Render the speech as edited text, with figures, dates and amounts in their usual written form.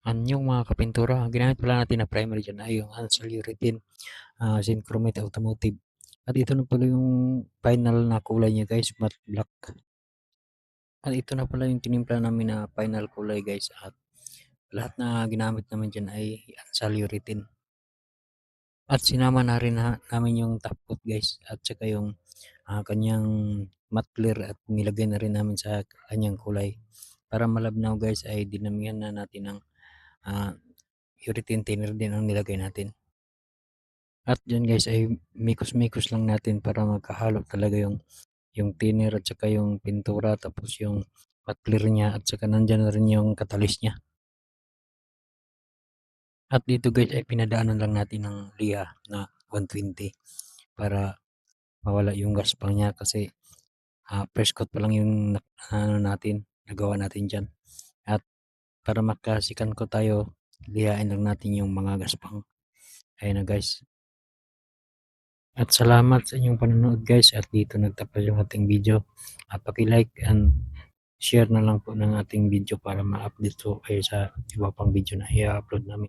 Yung mga kapintura, ang ginamit pala natin na primer diyan ay yung Ansel Urethane, Synchromate Automotive. At ito na pala yung final na kulay niya guys, matte black. At ito na pala yung tinimpla namin na final kulay guys, at lahat na ginamit namin diyan ay Ansel Urethane. At sinama na rin namin yung top coat guys, at saka yung kanyang matte clear, at nilagay na rin namin sa kanyang kulay. Para malabnaw guys ay dinamihan na natin ng ah, urethane thinner din ang nilagay natin. At diyan guys ay mikos-mikos lang natin para magkahalo talaga yung thinner at saka yung pintura, tapos yung matte clear niya, at saka nandiyan na rin yung katalis niya. At dito guys ay pinadaanan lang natin ng liha na 120 para mawala yung gaspang niya, kasi first coat pa lang yung ano natin, nagawa natin diyan. At para makasikan ko tayo, lihain lang natin yung mga gaspang. Ayun na guys. At salamat sa inyong panonood guys, at dito nagtapos yung ating video. At paki-like and share na lang po ng ating video para ma-update po kayo sa iba pang video na i-upload namin.